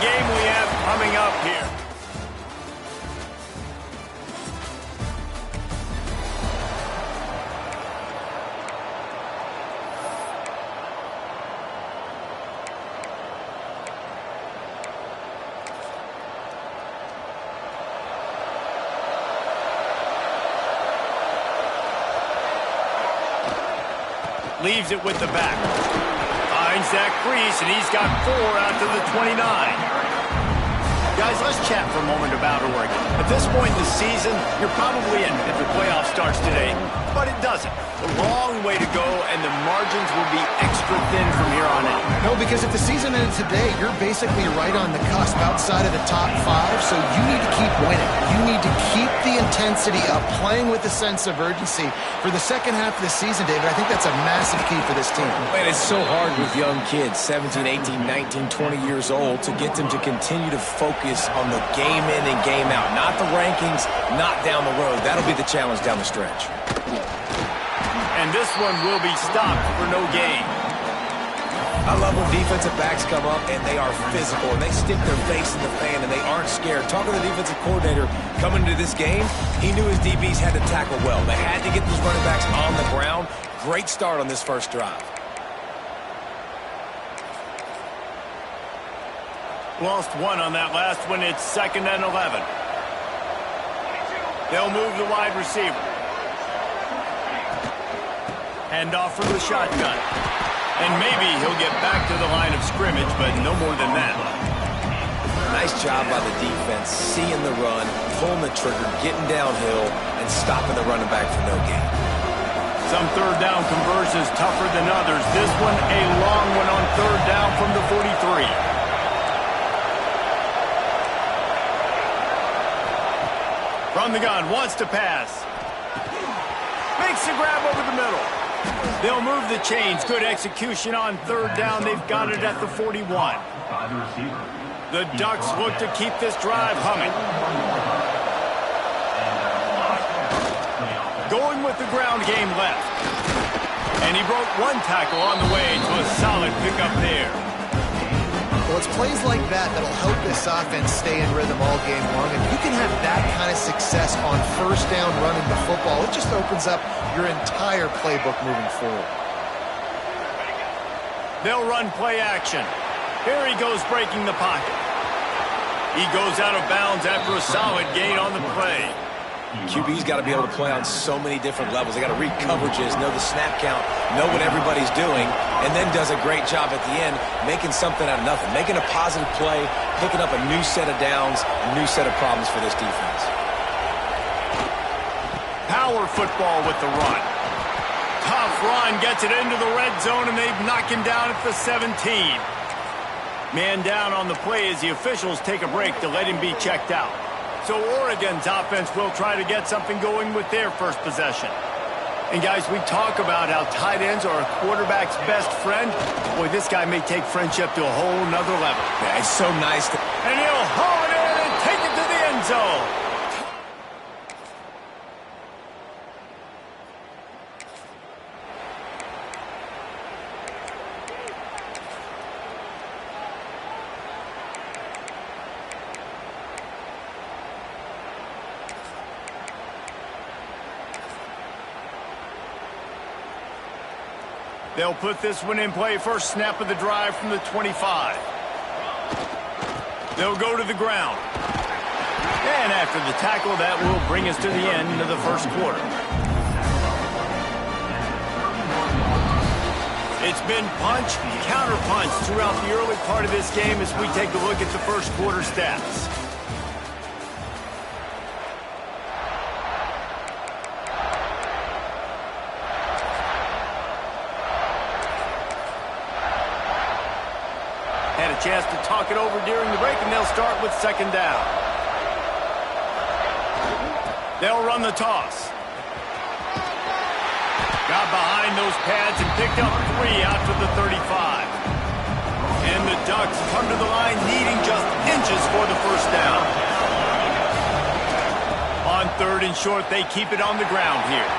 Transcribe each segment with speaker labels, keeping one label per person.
Speaker 1: game we have coming up here. Leaves it with the back. Finds that crease, and he's got 4 out to the 29. Guys, let's chat for a moment about Oregon. At this point in the season, you're probably in if the playoff starts today, but it doesn't. A long way to go, and the margins will be extra thin from here on out.
Speaker 2: No, because if the season ended today, you're basically right on the cusp outside of the top 5, so you need to keep winning. You need to keep the intensity up, playing with a sense of urgency. For the second half of the season, David, I think that's a massive key for this team.
Speaker 3: Man, it's so hard with young kids, 17, 18, 19, 20 years old, to get them to continue to focus on the game in and game out. Not the rankings, not down the road. That'll be the challenge down the stretch.
Speaker 1: And this one will be stopped for no gain.
Speaker 3: I love when defensive backs come up and they are physical and they stick their face in the fan and they aren't scared. Talking to the defensive coordinator coming into this game, he knew his DBs had to tackle well. They had to get these running backs on the ground. Great start on this first drive.
Speaker 1: Lost 1 on that last one. It's 2nd and 11. They'll move the wide receiver. Hand off from the shotgun. And maybe he'll get back to the line of scrimmage, but no more than that.
Speaker 3: Nice job by the defense, seeing the run, pulling the trigger, getting downhill, and stopping the running back for no gain.
Speaker 1: Some third down conversions tougher than others. This one, a long one on 3rd down from the 43. From the gun, wants to pass. Makes the grab over the middle. They'll move the chains. Good execution on 3rd down. They've got it at the 41. The Ducks look to keep this drive humming. Going with the ground game left. And he broke 1 tackle on the way to a solid pickup there.
Speaker 2: Well, it's plays like that that'll help this offense stay in rhythm all game long. If you can have that kind of success on 1st down running the football, it just opens up your entire playbook moving forward.
Speaker 1: They'll run play action. Here he goes breaking the pocket. He goes out of bounds after a solid gain on the play.
Speaker 3: QB's got to be able to play on so many different levels. They got to read coverages, know the snap count, know what everybody's doing, and then does a great job at the end making something out of nothing, making a positive play, picking up a new set of downs, a new set of problems for this defense.
Speaker 1: Power football with the run. Tough run, gets it into the red zone, and they've knocked him down at the 17. Man down on the play as the officials take a break to let him be checked out. So Oregon's offense will try to get something going with their first possession. And guys, we talk about how tight ends are a quarterback's best friend. Boy, this guy may take friendship to a whole nother level.
Speaker 3: Yeah, it's so nice.
Speaker 1: And he'll haul it in and take it to the end zone. They'll put this one in play. First snap of the drive from the 25. They'll go to the ground. And after the tackle, that will bring us to the end of the first quarter. It's been punch, counter-punch throughout the early part of this game as we take a look at the first quarter stats. Had a chance to talk it over during the break, and they'll start with 2nd down. They'll run the toss. Got behind those pads and picked up 3 out to the 35. And the Ducks come to the line needing just inches for the first down. On 3rd and short, they keep it on the ground here.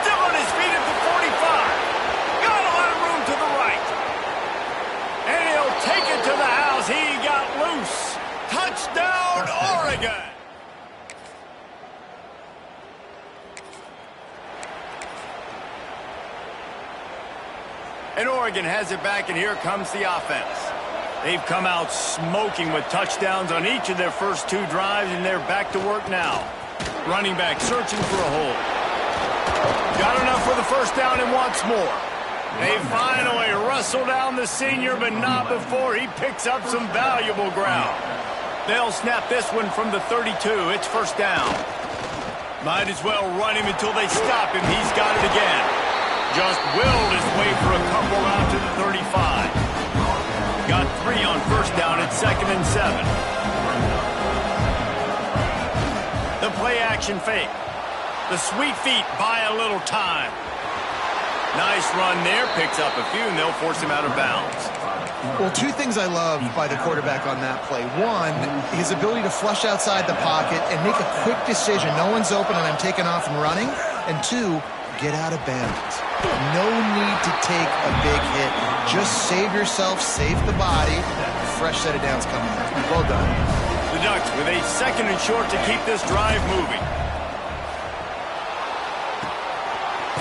Speaker 1: Still on his feet at the 45. Got a lot of room to the right. And he'll take it to the house. He got loose. Oregon. And Oregon has it back, and here comes the offense. They've come out smoking with touchdowns on each of their first 2 drives, and they're back to work now. Running back searching for a hole. Got enough for the first down and wants more. They finally wrestle down the senior, but not before he picks up some valuable ground. They'll snap this one from the 32. It's first down. Might as well run him until they stop him. He's got it again. Just willed his way for a couple out to the 35. Got 3 on first down at 2nd and 7. The play action fake. The sweet feet buy a little time. Nice run there. Picks up a few, and they'll force him out of bounds.
Speaker 2: Well, 2 things I love by the quarterback on that play. 1, his ability to flush outside the pocket and make a quick decision. No one's open, and I'm taking off and running. And 2, get out of bounds. No need to take a big hit. Just save yourself, save the body. Fresh set of downs coming up. Well done.
Speaker 1: The Ducks with a 2nd and short to keep this drive moving.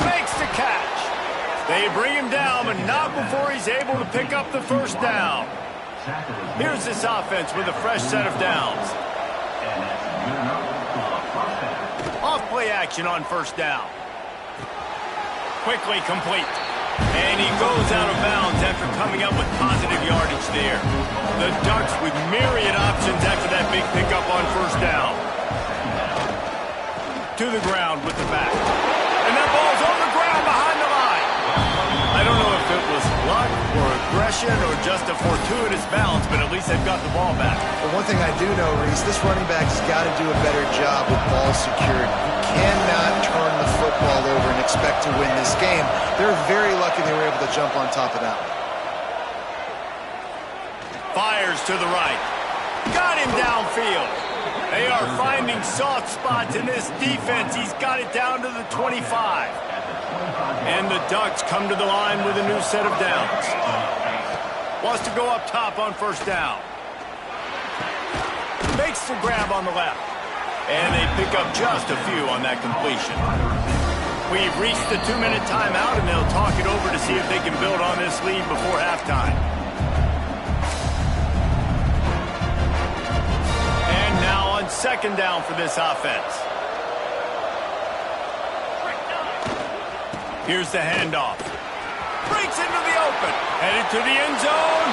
Speaker 1: Makes the catch. They bring him down, but not before he's able to pick up the first down. Here's this offense with a fresh set of downs. Off play action on first down. Quickly complete. And he goes out of bounds after coming up with positive yardage there. The Ducks with myriad options after that big pickup on first down. To the ground with the back. And that ball's on the ground behind the line. I don't know if it was luck or aggression or just a fortuitous bounce, but at least they've got the ball back.
Speaker 2: The one thing I do know, Reese, this running back's got to do a better job with ball security. You cannot turn the football over and expect to win this game. They're very lucky they were able to jump on top of that one.
Speaker 1: Fires to the right. Got him downfield. They are finding soft spots in this defense. He's got it down to the 25. And the Ducks come to the line with a new set of downs. Wants to go up top on first down. Makes the grab on the left. And they pick up just a few on that completion. We've reached the 2-minute timeout, and they'll talk it over to see if they can build on this lead before halftime. And now on 2nd down for this offense. Here's the handoff. Breaks into the open. Headed to the end zone.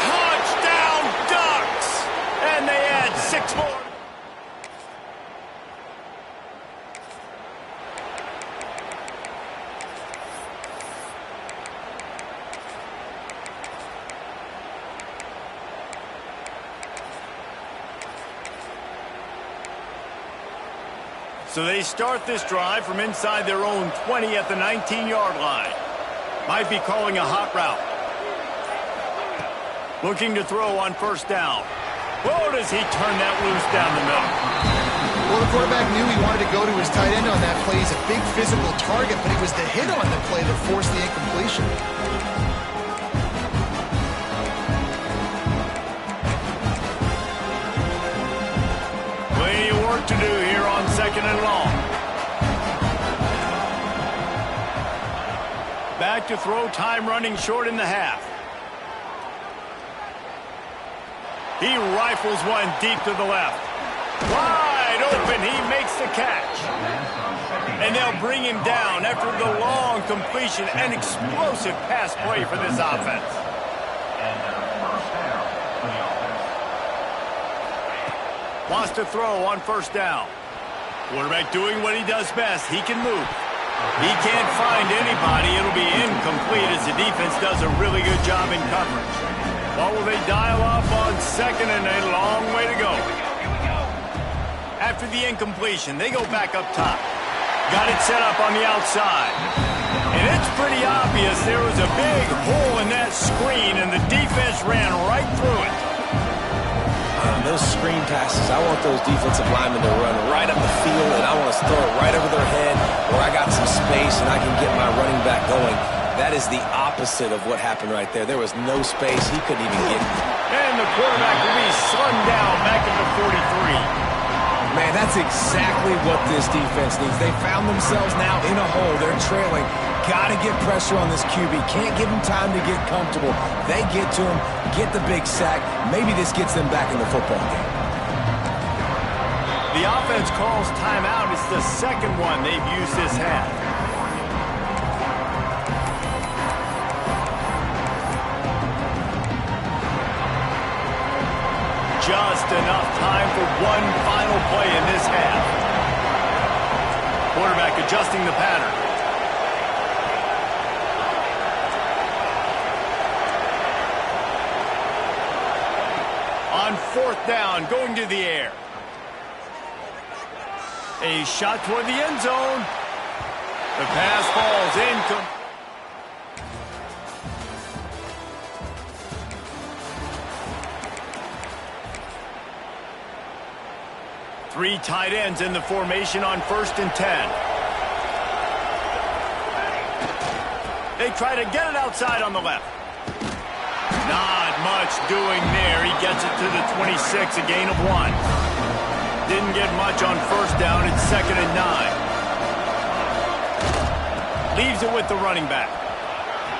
Speaker 1: Touchdown, Ducks! And they add 6 more. So they start this drive from inside their own 20 at the 19-yard line. Might be calling a hot route. Looking to throw on first down. Whoa, does he turn that loose down the middle.
Speaker 2: Well, the quarterback knew he wanted to go to his tight end on that play. He's a big physical target, but it was the hit on the play that forced the incompletion.
Speaker 1: Plenty of work to do here on 2nd and long. Back to throw, time running short in the half. He rifles one deep to the left. Wide open, he makes the catch. And they'll bring him down after the long completion. An explosive pass play for this offense. Wants to throw on first down. Quarterback doing what he does best. He can move. He can't find anybody. It'll be incomplete as the defense does a really good job in coverage. What will they dial up on 2nd and a long way to go? After the incompletion, they go back up top. Got it set up on the outside. And it's pretty obvious there was a big hole in that screen, and the defense ran right through it.
Speaker 3: Those screen passes, I want those defensive linemen to run right up the field, and I want to throw it right over their head where I got some space and I can get my running back going. That is the opposite of what happened right there. There was no space. He couldn't even get it.
Speaker 1: And the quarterback will be slung down back at the 43.
Speaker 3: And that's exactly what this defense needs. They found themselves now in a hole. They're trailing. Got to get pressure on this QB. Can't give him time to get comfortable. They get to him, get the big sack. Maybe this gets them back in the football game.
Speaker 1: The offense calls timeout. It's the second one they've used this half. Just enough time for one final play in this half. Quarterback adjusting the pattern. On fourth down, going to the air. A shot toward the end zone. The pass falls incomplete. Three tight ends in the formation on 1st and 10. They try to get it outside on the left. Not much doing there. He gets it to the 26, a gain of 1. Didn't get much on 1st down. It's 2nd and 9. Leaves it with the running back.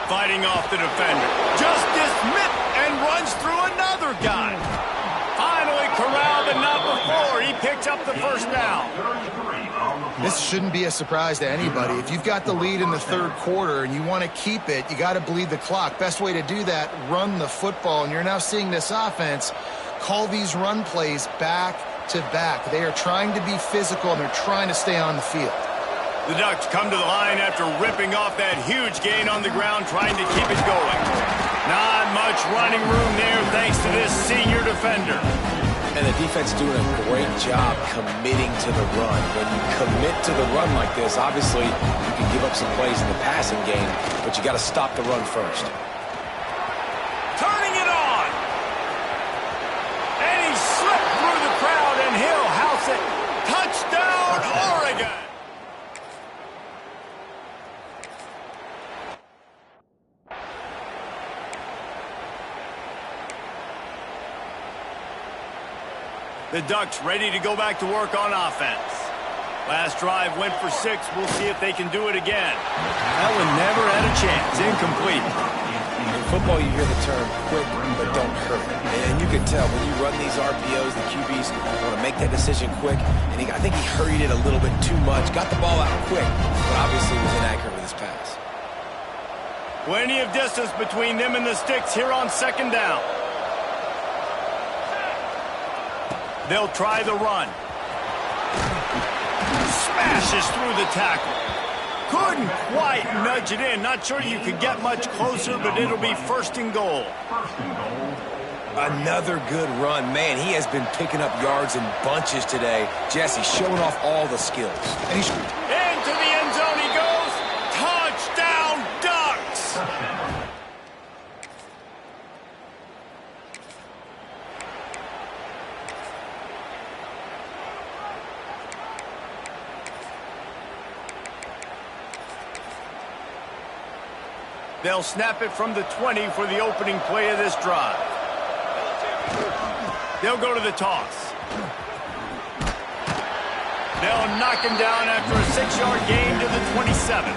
Speaker 1: Fighting off the defender. Just dismissed and runs through another guy. Finally corralled, and not before. He picks up the 1st down.
Speaker 2: This shouldn't be a surprise to anybody. If you've got the lead in the 3rd quarter and you want to keep it, you got to bleed the clock. Best way to do that, run the football. And you're now seeing this offense call these run plays back to back. They are trying to be physical, and they're trying to stay on the field.
Speaker 1: The Ducks come to the line after ripping off that huge gain on the ground, trying to keep it going. Not much running room there thanks to this senior defender.
Speaker 3: And the defense doing a great job committing to the run. When you commit to the run like this, obviously you can give up some plays in the passing game, but you got to stop the run first.
Speaker 1: Turning it on. And he slipped through the crowd, and he'll house it. Touchdown, Oregon. The Ducks ready to go back to work on offense. Last drive went for 6. We'll see if they can do it again. That one never had a chance. Incomplete.
Speaker 3: In football, you hear the term quick but don't hurt. And you can tell when you run these RPOs, the QBs want to make that decision quick. And I think he hurried it a little bit too much. Got the ball out quick, but obviously was inaccurate with his pass.
Speaker 1: Plenty of distance between them and the sticks here on 2nd down. They'll try the run. Smashes through the tackle. Couldn't quite nudge it in. Not sure you could get much closer, but it'll be 1st and goal.
Speaker 3: Another good run. Man, he has been picking up yards in bunches today. Jesse showing off all the skills. And he's
Speaker 1: into the end zone he goes. Touchdown, Ducks! They'll snap it from the 20 for the opening play of this drive. They'll go to the toss. They'll knock him down after a 6-yard gain to the 27.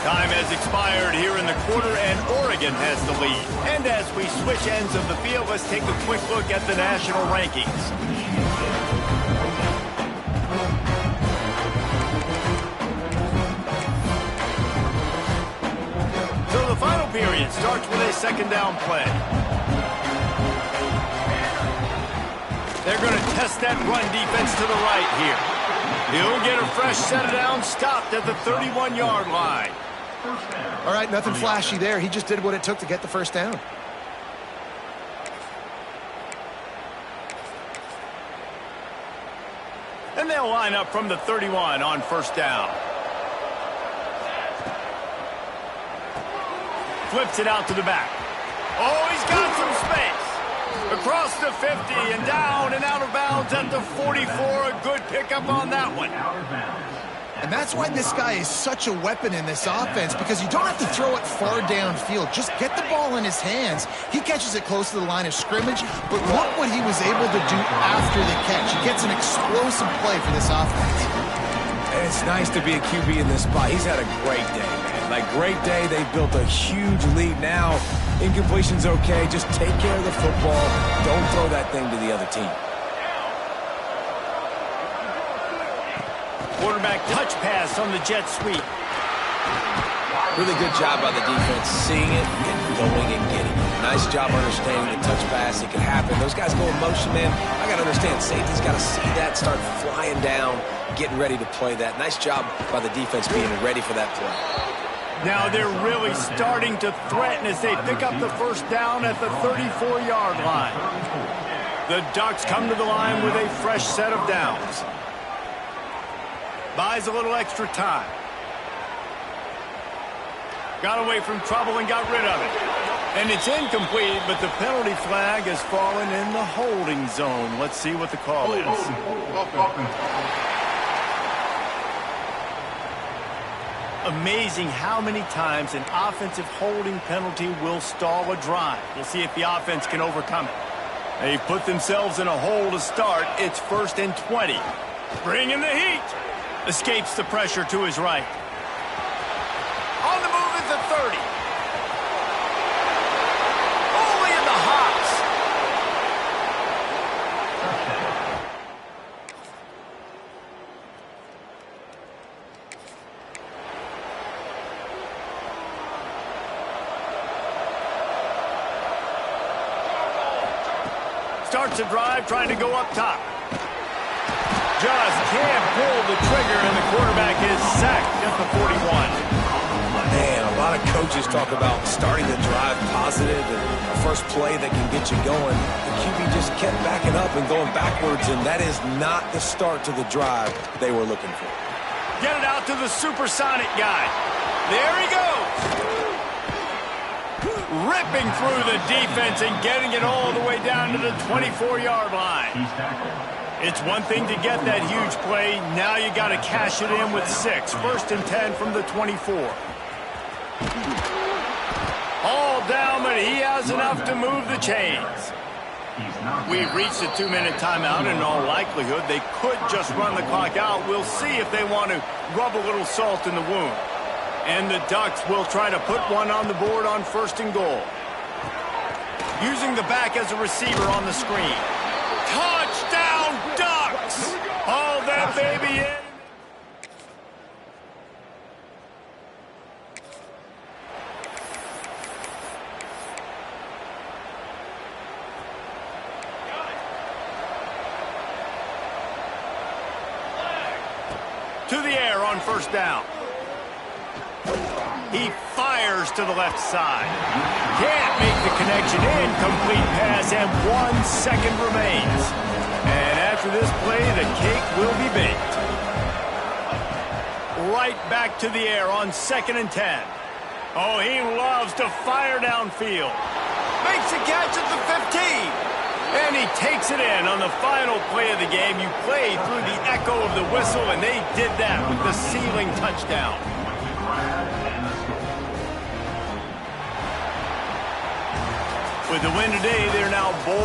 Speaker 1: Time has expired here in the quarter, and Oregon has the lead. And as we switch ends of the field, let's take a quick look at the national rankings. So the final period starts with a 2nd down play. They're going to test that run defense to the right here. He'll get a fresh set of downs, stopped at the 31-yard line.
Speaker 2: All right, nothing flashy there. He just did what it took to get the 1st down.
Speaker 1: And they'll line up from the 31 on 1st down. Flips it out to the back. Oh, he's got some space. Across the 50 and down and out of bounds at the 44. A good pickup on that one.
Speaker 2: And that's why this guy is such a weapon in this offense, because you don't have to throw it far downfield. Just get the ball in his hands. He catches it close to the line of scrimmage, but look what he was able to do after the catch. He gets an explosive play for this offense.
Speaker 3: And it's nice to be a QB in this spot. He's had a great day, man. Like, great day. They've built a huge lead now. Incompletion's okay. Just take care of the football. Don't throw that thing to the other team.
Speaker 1: Quarterback touch pass on the jet sweep.
Speaker 3: Really good job by the defense, seeing it and going and getting it. Nice job understanding the touch pass. It can happen. Those guys go in motion, man. I got to understand, safety's got to see that, start flying down, getting ready to play that. Nice job by the defense being ready for that play.
Speaker 1: Now they're really starting to threaten as they pick up the first down at the 34-yard line. The Ducks come to the line with a fresh set of downs. Buys a little extra time. Got away from trouble and got rid of it. And it's incomplete, but the penalty flag has fallen in the holding zone. Let's see what the call is. Amazing how many times an offensive holding penalty will stall a drive. We'll see if the offense can overcome it. They've put themselves in a hole to start. It's 1st and 20. Bringing the heat. Escapes the pressure to his right. On the move at the 30. Only in the hops. Starts a drive trying to go up top. Just can't pull the trigger, and the quarterback is sacked at the 41.
Speaker 3: Man, a lot of coaches talk about starting the drive positive and a first play that can get you going. The QB just kept backing up and going backwards, and that is not the start to the drive they were looking for.
Speaker 1: Get it out to the supersonic guy. There he goes. Ripping through the defense and getting it all the way down to the 24-yard line. It's one thing to get that huge play. Now you got to cash it in with 6. 1st and 10 from the 24. All down, but he has enough to move the chains. We've reached a 2-minute timeout, and in all likelihood, they could just run the clock out. We'll see if they want to rub a little salt in the wound. And the Ducks will try to put one on the board on 1st and goal. Using the back as a receiver on the screen. Touchdown, Ducks! All that baby in. To the air on 1st down. He fires to the left side. Can't make the connection. Incomplete pass, and 1 second remains. And after this play, the cake will be baked. Right back to the air on 2nd and 10. Oh, he loves to fire downfield. Makes a catch at the 15. And he takes it in on the final play of the game. You played through the echo of the whistle, and they did that with the ceiling touchdown. With the win today, they're now bold.